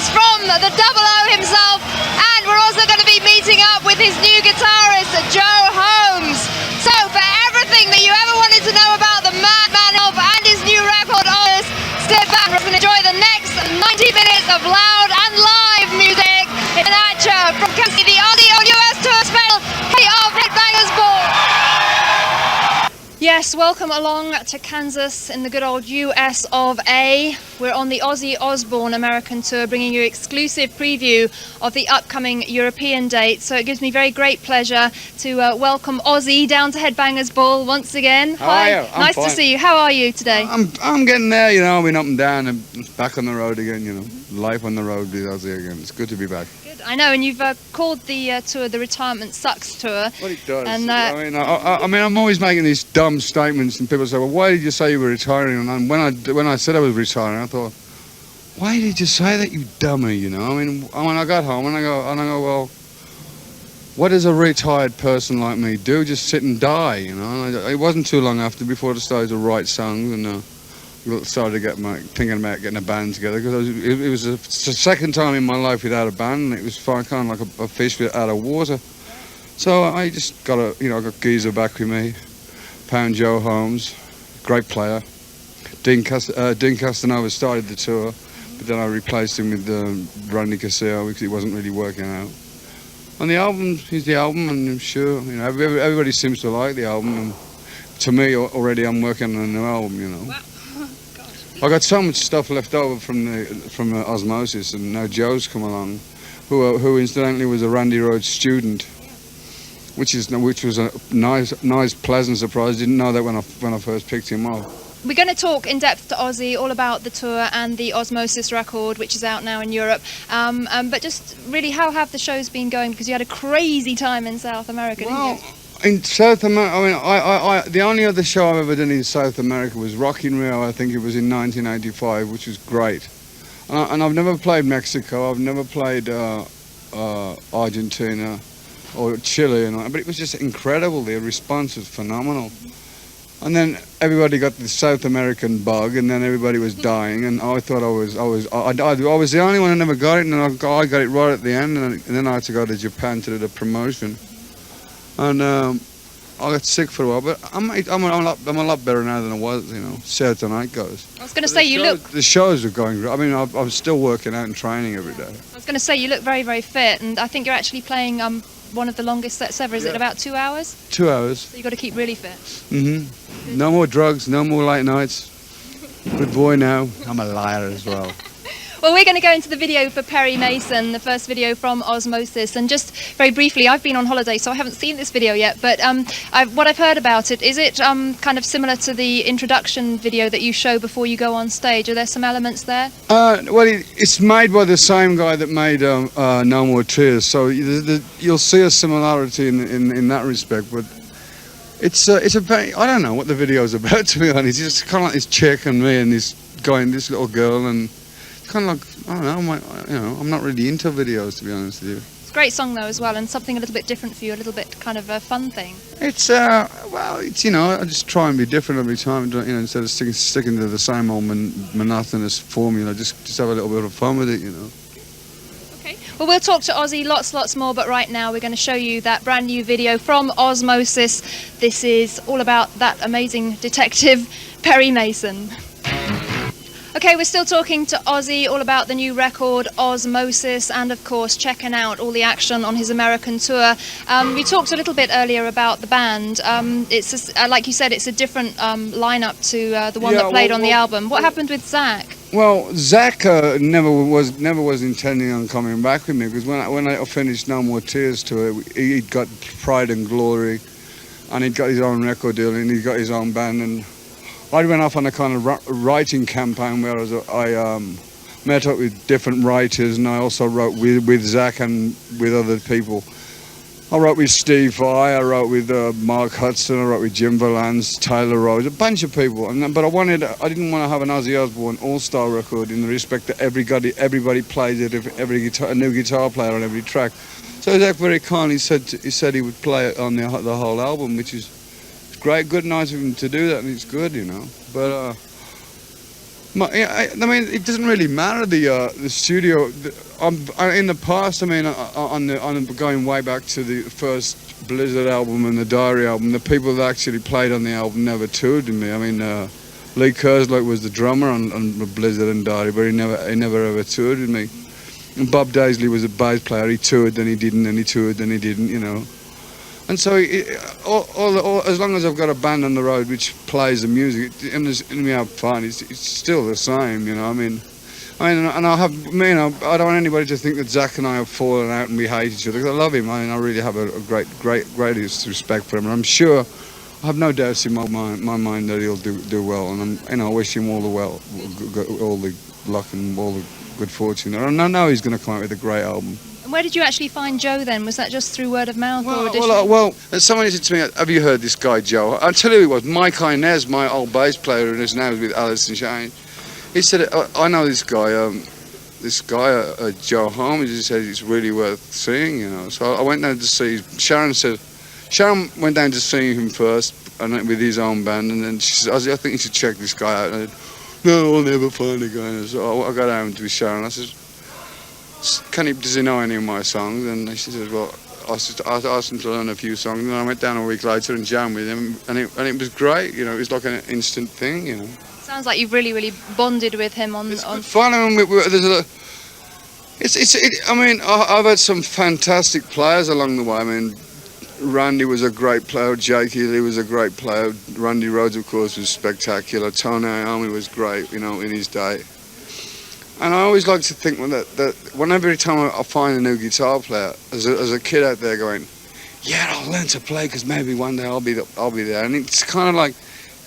is from the Double O himself, and we're also going to be meeting up with his new guitarist, Joe Holmes. So for everything that you ever wanted to know about the man of and his new record, sit back and enjoy the next 90 minutes of loud and live music in Acha from the Ozzy US Tour special of Headbangers Ball. Yes, welcome along to Kansas in the good old US of A. We're on the Ozzy Osbourne American Tour, bringing you exclusive preview of the upcoming European date. So it gives me very great pleasure to welcome Ozzy down to Headbangers Ball once again. How are you? Nice to see you. How are you today? I'm getting there, you know. I've been up and down and back on the road again, you know. Life on the road with Ozzy again. It's good to be back. Good. I know, and you've called the tour the Retirement Sucks Tour. Well, it does. And, I mean, I'm always making these dumb statements, and people say, "Well, why did you say you were retiring?" And when I said I was retiring, I thought, "Why did you say that, you dummy?" You know. I mean, when I got home and I go, well, what does a retired person like me do? Just sit and die, you know. And it wasn't too long before I started to write songs and started to get thinking about getting a band together, because it was the second time in my life without a band, and it was kind of like a fish out of water. So I just got I got Geezer back with me, Pound Joe Holmes, great player. Dean Castanova started the tour, but then I replaced him with Randy Castillo because it wasn't really working out. And the album is the album, and I'm sure everybody seems to like the album. And to me, already I'm working on a new album, you know. Wow. I got so much stuff left over from Osmosis, and now Joe's come along, who incidentally was a Randy Rhoads student, which was a nice, pleasant surprise. Didn't know that when I first picked him up. We're going to talk in depth to Ozzy all about the tour and the Osmosis record, which is out now in Europe. But just really, how have the shows been going? Because you had a crazy time in South America, didn't you? In South America, I mean, the only other show I've ever done in South America was Rock in Rio. I think it was in 1985, which was great. And I've never played Mexico. I've never played Argentina or Chile, but it was just incredible. The response was phenomenal. And then everybody got the South American bug, and then everybody was dying, and I thought I was the only one who never got it, and I got it right at the end, and then I had to go to Japan to do the promotion. And I got sick for a while, but I'm a lot better now than I was, you know. See how tonight goes. I was going to say the shows are going. I mean, I'm still working out and training every day. I was going to say you look very, very fit, and I think you're actually playing one of the longest sets ever. Is it about 2 hours? 2 hours. So you got to keep really fit. Mhm. No more drugs, no more late nights. Good boy now. I'm a liar as well. Well, we're going to go into the video for Perry Mason, the first video from Osmosis. And just very briefly, I've been on holiday, so I haven't seen this video yet. But what I've heard about it, is it kind of similar to the introduction video that you show before you go on stage? Are there some elements there? Well, it's made by the same guy that made No More Tears, so you'll see a similarity in that respect. But it's a very, I don't know what the video's about, to be honest. It's just kind of like this chick and me and this guy and this little girl, and kind of like, I don't know, I'm not really into videos, to be honest with you. It's a great song though as well, and something a little bit different for you, a little bit kind of a fun thing. It's it's, you know, I just try and be different every time, you know, instead of sticking to the same old monotonous formula, just have a little bit of fun with it, you know. Okay, well, we'll talk to Ozzy lots more, but right now we're going to show you that brand new video from Osmosis. This is all about that amazing detective, Perry Mason. Okay, we're still talking to Ozzy all about the new record, Osmosis, and of course checking out all the action on his American tour. We talked a little bit earlier about the band. It's like you said, it's a different lineup to the one that played on the album. What happened with Zach? Well, Zach never was intending on coming back with me, because when I finished No More Tears tour, he'd got Pride and Glory, and he'd got his own record deal, and he'd got his own band, and I went off on a kind of writing campaign where I met up with different writers, and I also wrote with Zach and with other people. I wrote with Steve Vai, I wrote with Mark Hudson, I wrote with Jim Valance, Taylor Rose, a bunch of people. But I didn't want to have an Ozzy Osbourne all-star record in the respect that everybody plays it, a new guitar player on every track. So Zach very kindly said he would play it on the whole album, which is great, good, nice of him to do that, and it's good, you know. But I mean, it doesn't really matter the studio. In the past, I mean, on going way back to the first Blizzard album and the Diary album, the people that actually played on the album never toured with me. I mean, Lee Kerslow was the drummer on Blizzard and Diary, but he never ever toured with me. And Bob Daisley was a bass player. He toured, then he didn't, then he toured, then he didn't, you know. And so, as long as I've got a band on the road which plays the music and we have fun, it's still the same, you know. I mean, and I have, you know, I don't want anybody to think that Zach and I have fallen out and we hate each other. 'Cause I love him. I mean, I really have a greatest respect for him, and I'm sure, I have no doubts in my mind that he'll do well. And I wish him all the luck and all the good fortune. And I know he's going to come out with a great album. Where did you actually find Joe then? Was that just through word of mouth or audition? Well, somebody said to me, "Have you heard this guy Joe?" I'll tell you who he was. Mike Inez, my old bass player, who is now with Alice in Chains. He said, "I know this guy, Joe Holmes." He said it's really worth seeing, you know. So I went down to see. Sharon went down to see him first, and with his own band, and then she said, "Ozzy, I think you should check this guy out." And I said, "No, I'll never find a guy." And so I got down to Sharon. I said, does he know any of my songs? And she says, well, I asked him to learn a few songs, and I went down a week later and jammed with him, and it was great, you know. It was like an instant thing, you know. Sounds like you've really, really bonded with him on. It's fun. I mean, I mean, I've had some fantastic players along the way. I mean, Randy was a great player. Jake Healy was a great player. Randy Rhoads, of course, was spectacular. Tony Iommi was great, you know, in his day. And I always like to think that every time I find a new guitar player, as a kid out there going, yeah, I'll learn to play because maybe one day I'll be there. And it's kind of like,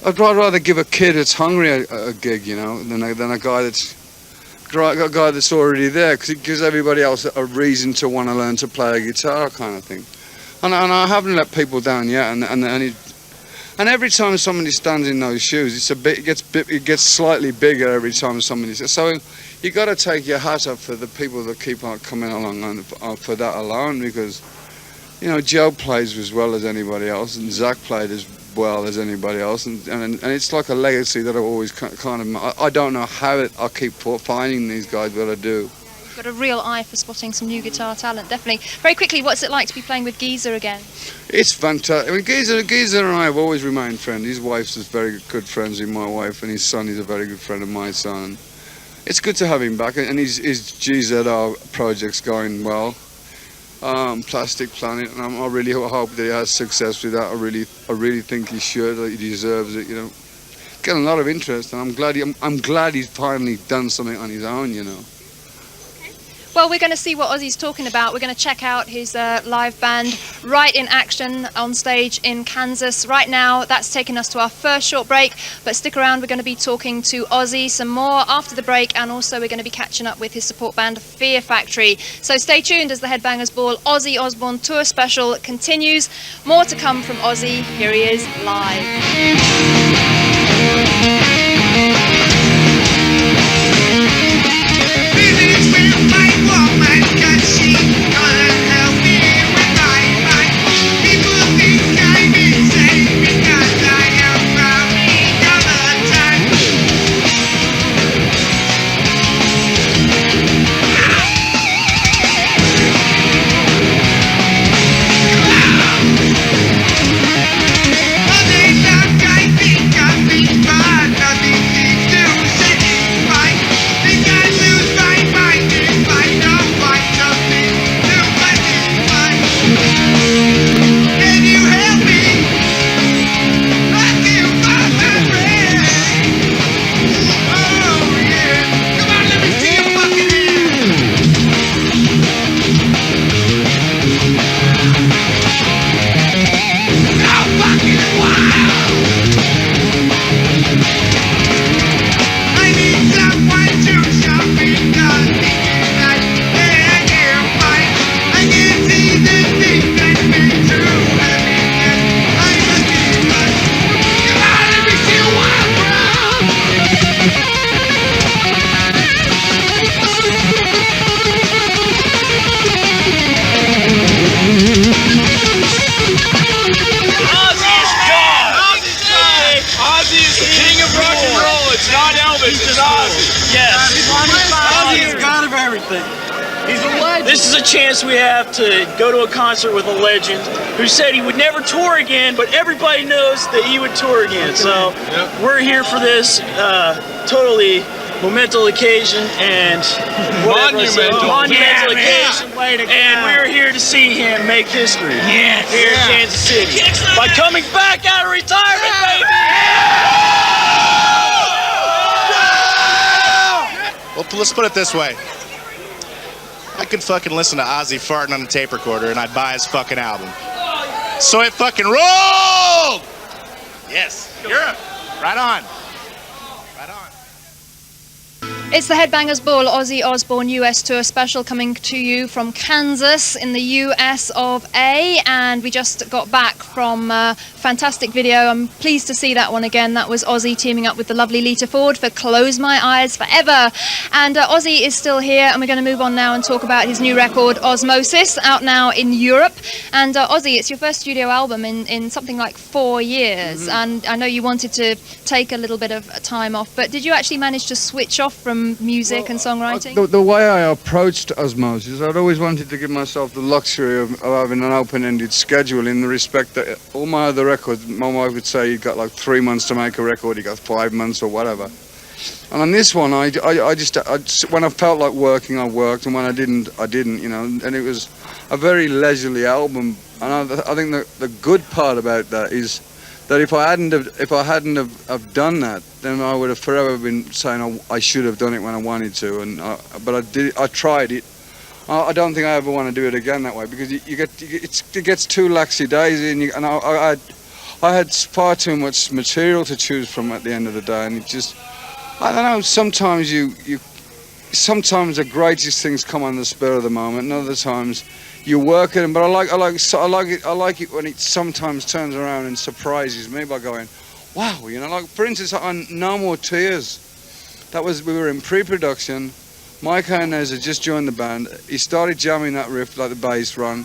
I'd rather give a kid that's hungry a gig, you know, than a guy that's already there, because it gives everybody else a reason to want to learn to play a guitar, kind of thing. And I haven't let people down yet. And every time somebody stands in those shoes, it gets slightly bigger every time somebody. So you got to take your hat off for the people that keep on coming along for that alone, because, you know, Joe plays as well as anybody else, and Zach played as well as anybody else, and it's like a legacy that I've always kind of. I don't know how I keep finding these guys, but I do. You've got a real eye for spotting some new guitar talent, definitely. Very quickly, what's it like to be playing with Geezer again? It's fantastic. I mean, Geezer and I have always remained friends. His wife's very good friends with my wife, and his son is a very good friend of my son. It's good to have him back, and his GZR project's going well. Plastic Planet, and I really hope that he has success with that. I really think he should. That he deserves it, you know. Getting a lot of interest, and I'm glad he's finally done something on his own, you know. Well, we're going to see what Ozzy's talking about. We're going to check out his live band right in action on stage in Kansas right now. That's taken us to our first short break, but stick around. We're going to be talking to Ozzy some more after the break, and also we're going to be catching up with his support band Fear Factory. So stay tuned as the Headbangers Ball Ozzy Osbourne Tour Special continues. More to come from Ozzy. Here he is live. Bye. This is a chance we have to go to a concert with a legend who said he would never tour again, but everybody knows that he would tour again. So we're here for this totally monumental occasion and monumental occasion. And we're here to see him make history here in Kansas City by coming back out of retirement, baby. Well, let's put it this way. I could fucking listen to Ozzy farting on a tape recorder and I'd buy his fucking album. So it fucking rolled! Yes, Europe. Right on. Right on. It's the Headbangers Ball Ozzy Osbourne US Tour special coming to you from Kansas in the US of A, and we just got back from a fantastic video. I'm pleased to see that one again. That was Ozzy teaming up with the lovely Lita Ford for Close My Eyes Forever. And Ozzy is still here, and we're going to move on now and talk about his new record Osmosis, out now in Europe. And Ozzy, it's your first studio album in something like 4 years, and I know you wanted to take a little bit of time off, but did you actually manage to switch off from music and songwriting? The way I approached Osmosis, I'd always wanted to give myself the luxury of having an open-ended schedule, in the respect that all my other records, my wife would say you got like 3 months to make a record, you got 5 months or whatever. And on this one, I just when I felt like working, I worked, and when I didn't, I didn't, you know. And it was a very leisurely album. And I think the good part about that is that if I hadn't have done that, then I would have forever been saying I should have done it when I wanted to. And but I did. I tried it. I don't think I ever want to do it again that way, because it gets too lackadaisy, and I had far too much material to choose from at the end of the day, and it just, I don't know. Sometimes sometimes the greatest things come on the spur of the moment, and other times you work at them. But I like it when it sometimes turns around and surprises me by going, wow, you know. Like for instance, on No More Tears, we were in pre-production. Mike Hernandez had just joined the band. He started jamming that riff, like the bass run,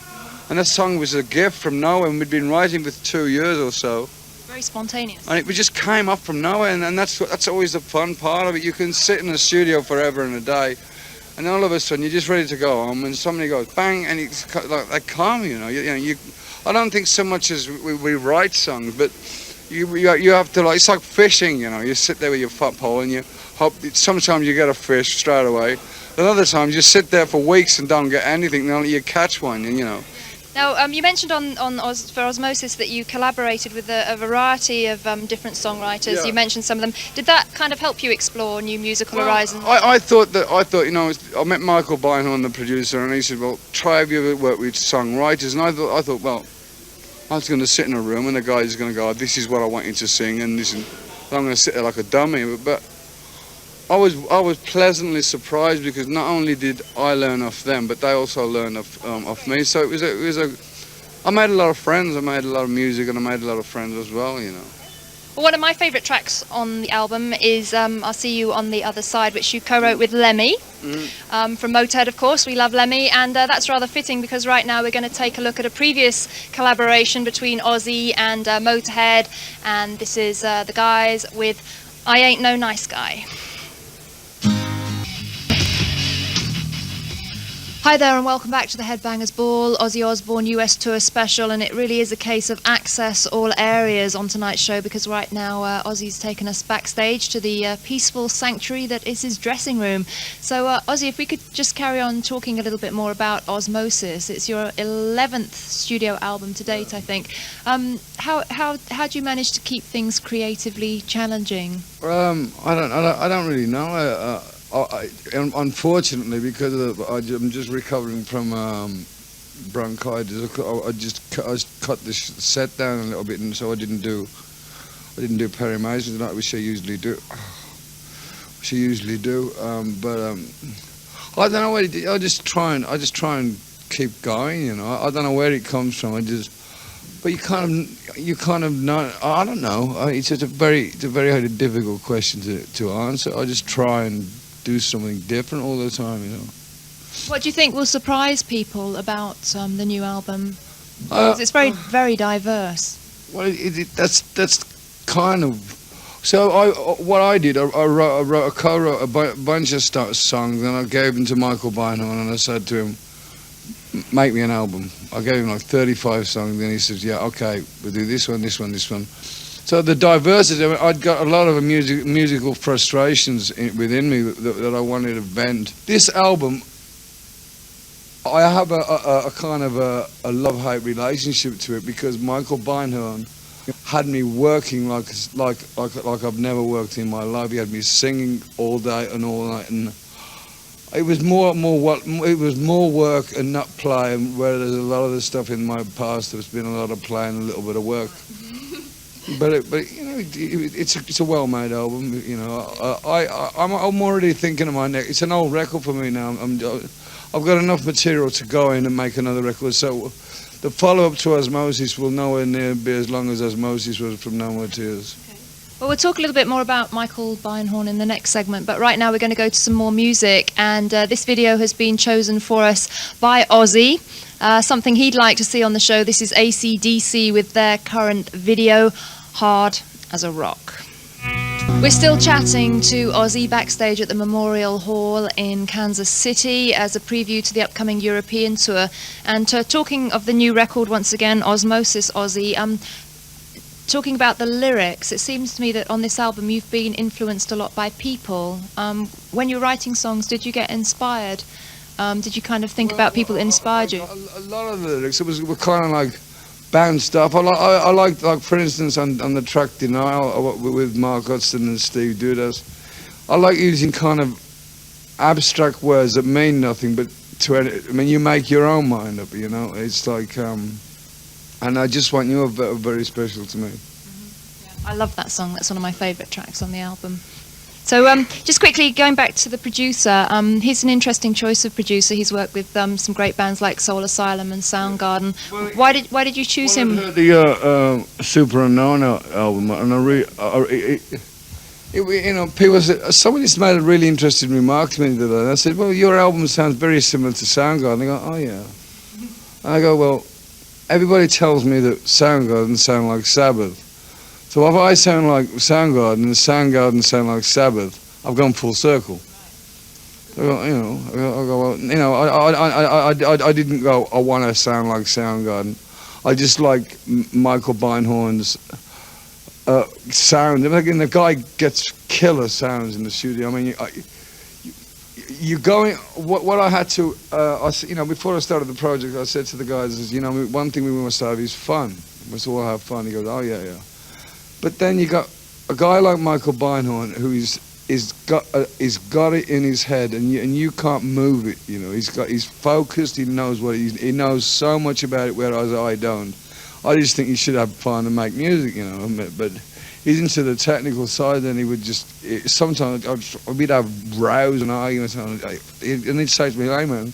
and that song was a gift from nowhere. And we'd been writing for 2 years or so. Very spontaneous. And it just came up from nowhere, and that's always the fun part of it. You can sit in the studio forever and a day, and all of a sudden you're just ready to go home, and somebody goes bang, and it's like they calm you, you know. I don't think so much as we write songs, but you have to, like, it's like fishing, you know. You sit there with your fat pole and you hope. Sometimes you get a fish straight away, and other times you sit there for weeks and don't get anything, and only you catch one, and you know. Now, you mentioned for Osmosis that you collaborated with a variety of different songwriters. Yeah. You mentioned some of them. Did that kind of help you explore new musical horizons? I thought, you know, I met Michael Beinhorn, the producer, and he said, well, have you ever worked with songwriters? And I thought, well, I was going to sit in a room and the guy's going to go, this is what I want you to sing, and listen, I'm going to sit there like a dummy. But I was pleasantly surprised, because not only did I learn off them, but they also learned off me. So I made a lot of friends. I made a lot of music, and I made a lot of friends as well, you know. Well, one of my favourite tracks on the album is I'll See You on the Other Side, which you co-wrote with Lemmy from Motorhead, of course. We love Lemmy, and that's rather fitting, because right now we're going to take a look at a previous collaboration between Ozzy and Motorhead, and this is the guys with I Ain't No Nice Guy. Hi there, and welcome back to the Headbangers Ball Ozzy Osbourne US Tour special, and it really is a case of access all areas on tonight's show, because right now Ozzy's taken us backstage to the peaceful sanctuary that is his dressing room. So Ozzy, if we could just carry on talking a little bit more about Osmosis. It's your 11th studio album to date, I think. How do you manage to keep things creatively challenging? I don't really know. Unfortunately, because I'm just recovering from bronchitis, I cut the set down a little bit, and so I didn't do Perry Mason tonight, which I usually do. But I don't know what it is. I just try and keep going, you know. I don't know where it comes from. But you kind of know. I don't know. It's a very difficult question to answer. I just try and do something different all the time, you know. What do you think will surprise people about the new album? Because it's very diverse. Well, that's kind of. So I co-wrote a bunch of songs, and I gave them to Michael Beinhorn, and I said to him, make me an album. I gave him like 35 songs, and he says, yeah, okay, we'll do this one, this one, this one. So the diversity, I mean, I'd got a lot of musical frustrations within me that I wanted to vent. This album, I have a kind of a love-hate relationship to it, because Michael Beinhorn had me working like I've never worked in my life. He had me singing all day and all night, and it was more work and not play. And whereas a lot of the stuff in my past, there's been a lot of play and a little bit of work. But you know, it's a well-made album. You know, I'm already thinking of my next. It's an old record for me now. I've got enough material to go in and make another record. So the follow-up to Osmosis will nowhere near be as long as Osmosis was from No More Tears. Well, we'll talk a little bit more about Michael Beinhorn in the next segment, but right now we're going to go to some more music, and this video has been chosen for us by Ozzy, something he'd like to see on the show. This is AC/DC with their current video, Hard as a Rock. We're still chatting to Ozzy backstage at the Memorial Hall in Kansas City as a preview to the upcoming European tour, and talking of the new record once again, Osmosis, Ozzy. Talking about the lyrics, it seems to me that on this album you've been influenced a lot by people. When you're writing songs, did you get inspired? Did you kind of think about people that inspired you? A lot of the lyrics, were kind of like band stuff. I liked, like for instance, on the track Denial with Mark Hudson and Steve Dudas, I like using kind of abstract words that mean nothing, but you make your own mind up, you know. It's like, and I Just Want You are very special to me. Mm-hmm. Yeah, I love that song. That's one of my favourite tracks on the album. So just quickly, going back to the producer, he's an interesting choice of producer. He's worked with some great bands like Soul Asylum and Soundgarden. Well, why did you choose him? I heard the Super Unknown album, and you know, people said, somebody's made a really interesting remark to me today. And I said, well, your album sounds very similar to Soundgarden. They go, oh yeah. And I go, well, everybody tells me that Soundgarden sound like Sabbath. So if I sound like Soundgarden and Soundgarden sound like Sabbath, I've gone full circle. I didn't go, I want to sound like Soundgarden. I just like Michael Beinhorn's sound. Again, the guy gets killer sounds in the studio. I mean, you going. What I had to, before I started the project, I said to the guys, one thing we must have is fun. We must all have fun. He goes, oh yeah. But then you got a guy like Michael Beinhorn who is got it in his head, and you can't move it. You know, he's focused. He knows he knows so much about it, whereas I don't. I just think he should have fun and make music. You know, but he's into the technical side, and he would sometimes we'd have rows and arguments, and he'd say to me, "Hey man,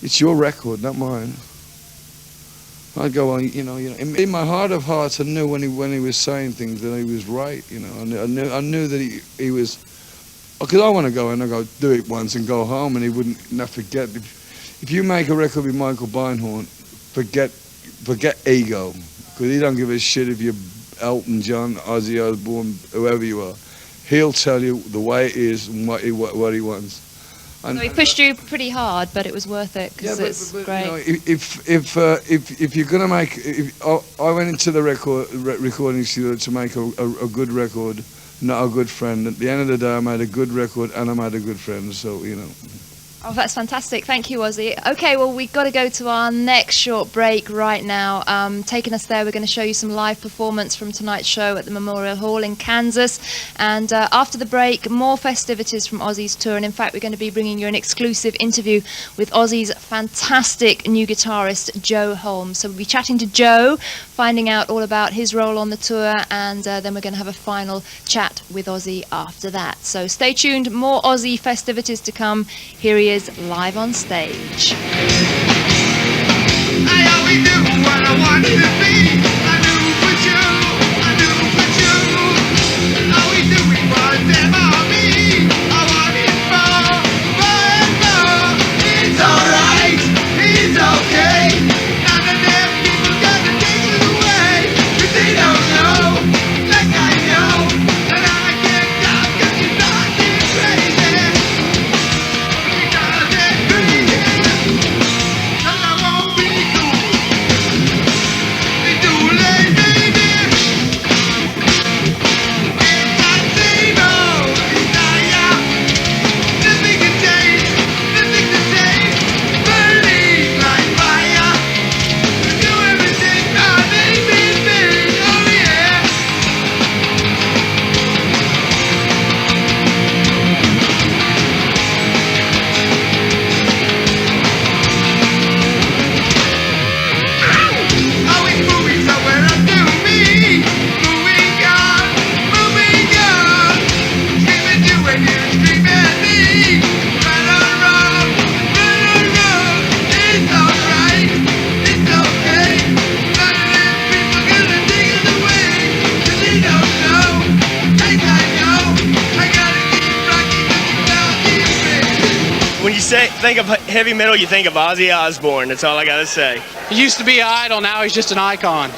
it's your record, not mine." I'd go on, in my heart of hearts, I knew when he was saying things that he was right. You know, I knew that he was, because I want to go and I go do it once and go home, and he wouldn't not forget. If you make a record with Michael Beinhorn, forget ego, because he don't give a shit if you're Elton John, Ozzy Osbourne, whoever you are. He'll tell you the way it is and what he wants. And so he pushed you pretty hard, but it was worth it because it's great. If you're gonna make, I went into the recording studio to make a good record, not a good friend. At the end of the day, I made a good record and I made a good friend. So Oh, that's fantastic. Thank you, Ozzy. Okay, well, we've got to go to our next short break right now. Taking us there, we're going to show you some live performance from tonight's show at the Memorial Hall in Kansas. And after the break, more festivities from Ozzy's tour. And in fact, we're going to be bringing you an exclusive interview with Ozzy's fantastic new guitarist, Joe Holmes. So we'll be chatting to Joe, finding out all about his role on the tour. And then we're going to have a final chat with Ozzy after that. So stay tuned. More Ozzy festivities to come. Here he is live on stage. I always knew what I wanted to be. I knew for you. Always knew it was never me. I wanted more. It's alright, it's okay. None of them people gonna take it away. 'Cause they don't know, like I know, that I can't stop 'cause you're talking crazy. Because it's crazy. think of heavy metal, you think of Ozzy Osbourne. That's all I gotta say. He used to be an idol, now he's just an icon.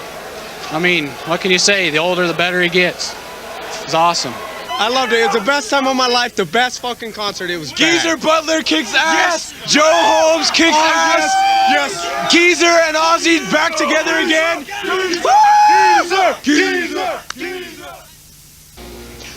I mean, what can you say? The older, the better he gets. It's awesome. I loved it. It was the best time of my life. The best fucking concert. It was Geezer bad. Butler kicks ass. Yes. Joe Holmes kicks ass. Yes. Geezer and Ozzy back together again. Geezer.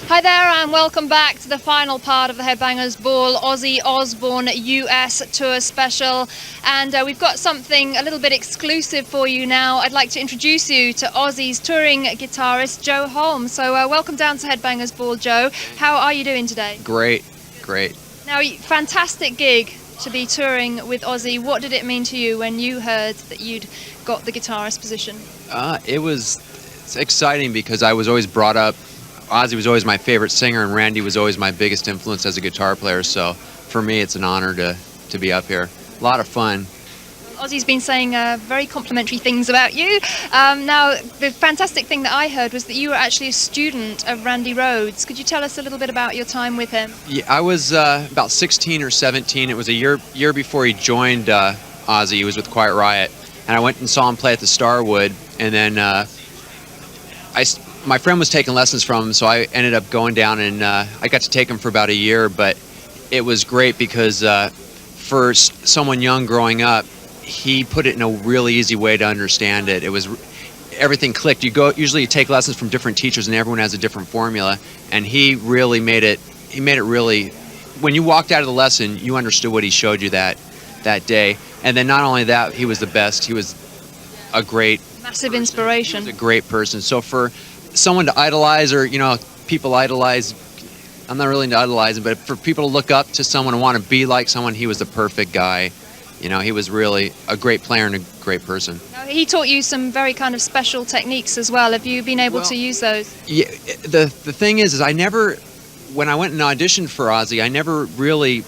Hi there and welcome back to the final part of the Headbangers Ball Ozzy Osbourne US Tour Special, and we've got something a little bit exclusive for you now. I'd like to introduce you to Ozzy's touring guitarist Joe Holmes. So welcome down to Headbangers Ball, Joe. How are you doing today? Great. Now, fantastic gig to be touring with Ozzy. What did it mean to you when you heard that you'd got the guitarist position? It's exciting because I was always brought up, Ozzy was always my favorite singer and Randy was always my biggest influence as a guitar player, so for me it's an honor to be up here. A lot of fun. Ozzy's been saying very complimentary things about you. Now, the fantastic thing that I heard was that you were actually a student of Randy Rhoads. Could you tell us a little bit about your time with him? Yeah, I was about 16 or 17. It was a year before he joined Ozzy. He was with Quiet Riot, and I went and saw him play at the Starwood, and then my friend was taking lessons from him, so I ended up going down and I got to take him for about a year, but it was great because for someone young growing up, he put it in a really easy way to understand it. It was, everything clicked. Usually you take lessons from different teachers and everyone has a different formula, and he really made it really, when you walked out of the lesson, you understood what he showed you that day. And then not only that, he was the best. He was a great Massive inspiration. He was a great person. So for someone to idolize, or people idolize, I'm not really into idolizing, but for people to look up to someone and want to be like someone, he was the perfect guy. He was really a great player and a great person. Now, he taught you some very kind of special techniques as well. Have you been able to use those? Yeah, the thing is I never, when I went and auditioned for Ozzy, I never really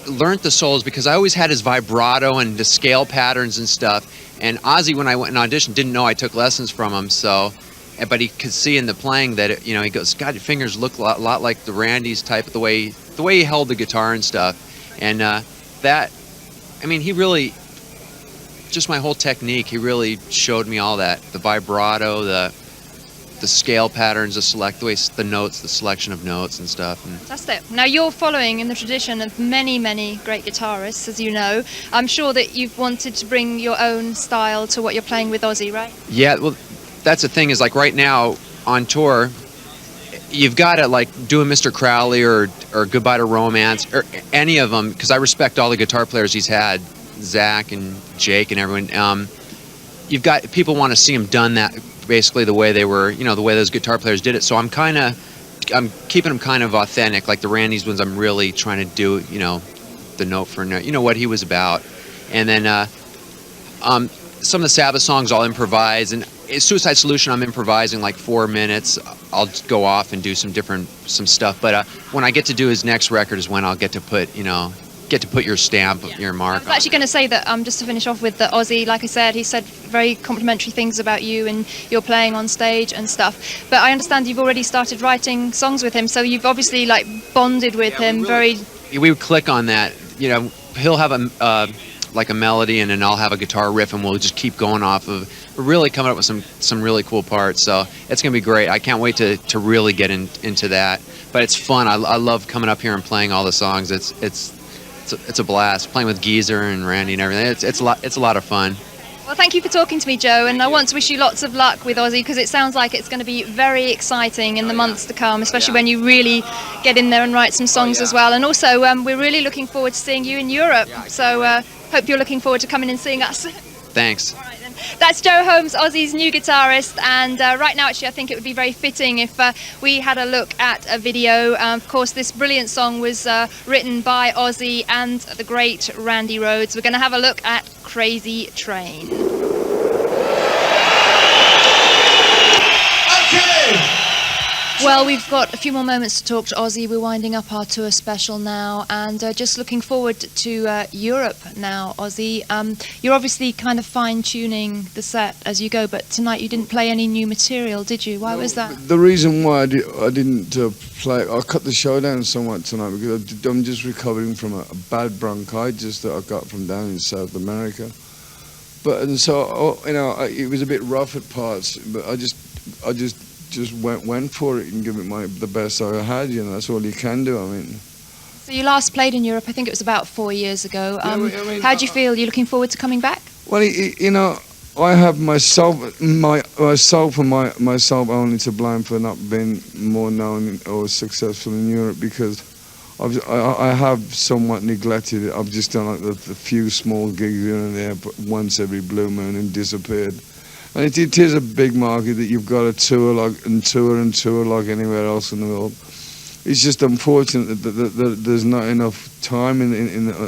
learned the solos because I always had his vibrato and the scale patterns and stuff. And Ozzy, when I went and auditioned, didn't know I took lessons from him, but he could see in the playing that he goes, God, your fingers look a lot like the Randy's type, the way he held the guitar and stuff, and he really, just my whole technique, he really showed me all that, the vibrato, the scale patterns, the notes, the selection of notes and stuff. And fantastic. Now, you're following in the tradition of many, many great guitarists, as you know. I'm sure that you've wanted to bring your own style to what you're playing with Ozzy, right? Yeah, well, that's the thing is, like, right now on tour, you've got to do a Mr. Crowley or Goodbye to Romance or any of them, because I respect all the guitar players he's had, Zach and Jake and everyone. You've got people want to see him done that basically the way they were, the way those guitar players did it. So I'm keeping them kind of authentic, like the Randy's ones. I'm really trying to do, the note for note, what he was about. And then some of the Sabbath songs I'll improvise, and Suicide Solution I'm improvising like 4 minutes. I'll go off and do some stuff. But when I get to do his next record is when I'll get to put your stamp, your mark. I was actually going to say that just to finish off with the Ozzy, like I said, he said very complimentary things about you and your playing on stage and stuff. But I understand you've already started writing songs with him, so you've obviously bonded with him. We would click on that. He'll have a melody, and then I'll have a guitar riff, and we'll just keep going off of. We're really coming up with some really cool parts, so it's gonna be great. I can't wait to really get into that. But it's fun. I love coming up here and playing all the songs. It's a blast playing with Geezer and Randy and everything. It's a lot of fun. Well, thank you for talking to me, Joe, and I want to wish you lots of luck with Ozzy, because it sounds like it's going to be very exciting in the months to come, especially when you really get in there and write some songs as well. And also, we're really looking forward to seeing you in Europe. So hope you're looking forward to coming and seeing us. Thanks. All right, then. That's Joe Holmes, Ozzy's new guitarist, and right now actually I think it would be very fitting if we had a look at a video. Of course, this brilliant song was written by Ozzy and the great Randy Rhoads. We're going to have a look at Crazy Train. Okay, Well, we've got a few more moments to talk to Ozzy. We're winding up our tour special now, and just looking forward to Europe now, Ozzy. You're obviously kind of fine-tuning the set as you go, but tonight you didn't play any new material, did you? Why was that? The reason why I didn't play, I cut the show down somewhat tonight because I'm just recovering from a bad bronchitis that I got from down in South America. But and so you know, it was a bit rough at parts, but I just went for it and give it the best I had. You know, that's all you can do. I mean. So you last played in Europe, I think it was about 4 years ago. How do you feel? You looking forward to coming back? Well, you know, I have myself and myself only to blame for not being more known or successful in Europe because I have somewhat neglected it. I've just done like the few small gigs here and there, but once every blue moon and disappeared. And it is a big market that you've got to tour like anywhere else in the world. It's just unfortunate that there's not enough time in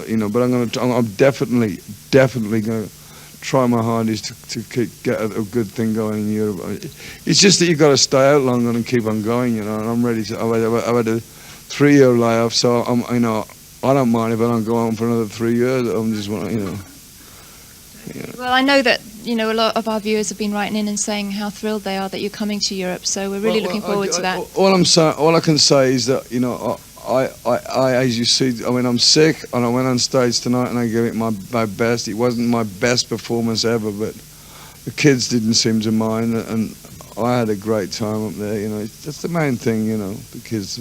you know. But I'm definitely going to try my hardest to get a good thing going in Europe. It's just that you've got to stay out longer and keep on going, you know. And I'm ready to. I've had a 3-year layoff, so you know, I don't mind if I don't go on for another 3 years. I'm just want you know. Well, I know that you know a lot of our viewers have been writing in and saying how thrilled they are that you're coming to Europe. So we're really looking forward to that. All I can say is that you know I as you see, I mean I'm sick and I went on stage tonight and I gave it my best. It wasn't my best performance ever, but the kids didn't seem to mind and I had a great time up there. You know, that's the main thing. You know, the kids.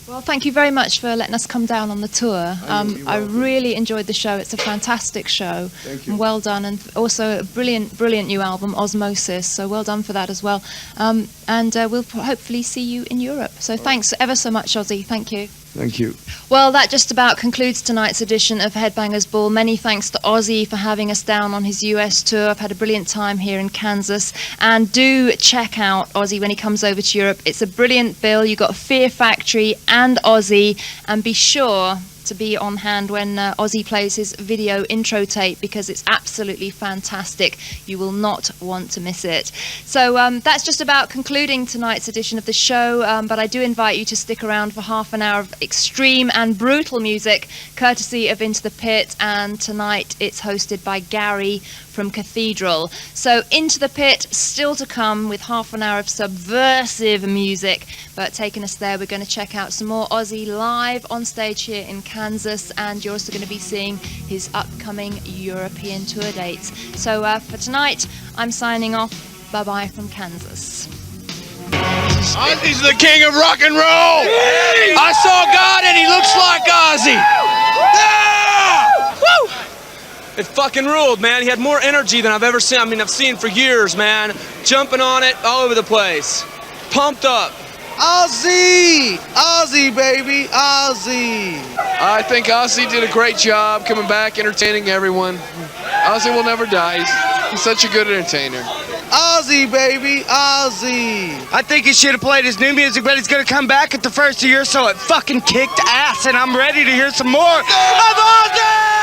Well, thank you very much for letting us come down on the tour. I really enjoyed the show. It's a fantastic show. Thank you. And well done. And also a brilliant new album, Osmosis. So well done for that as well. And we'll hopefully see you in Europe. So thanks ever so much, Ozzy. Thank you. Thank you. Well, that just about concludes tonight's edition of Headbangers Ball. Many thanks to Ozzy for having us down on his US tour. I've had a brilliant time here in Kansas. And do check out Ozzy when he comes over to Europe. It's a brilliant bill. You've got Fear Factory and Ozzy. And be sure to be on hand when Ozzy plays his video intro tape because it's absolutely fantastic. You will not want to miss it. So that's just about concluding tonight's edition of the show, but I do invite you to stick around for half an hour of extreme and brutal music courtesy of Into the Pit, and tonight it's hosted by Gary from Cathedral. So Into the Pit still to come with half an hour of subversive music, but taking us there we're going to check out some more Ozzy live on stage here in Kansas, and you're also going to be seeing his upcoming European tour dates. So for tonight I'm signing off. Bye bye from Kansas. Ozzy's the king of rock and roll. I saw God and he looks like Ozzy. Yeah! Woo! It fucking ruled, man. He had more energy than I've ever seen. I mean, I've seen for years, man. Jumping on it all over the place. Pumped up. Ozzy! Ozzy, baby, Ozzy! I think Ozzy did a great job coming back, entertaining everyone. Ozzy will never die. He's such a good entertainer. Ozzy, baby, Ozzy! I think he should have played his new music, but he's gonna come back at the first of the year, so it fucking kicked ass, and I'm ready to hear some more of Ozzy!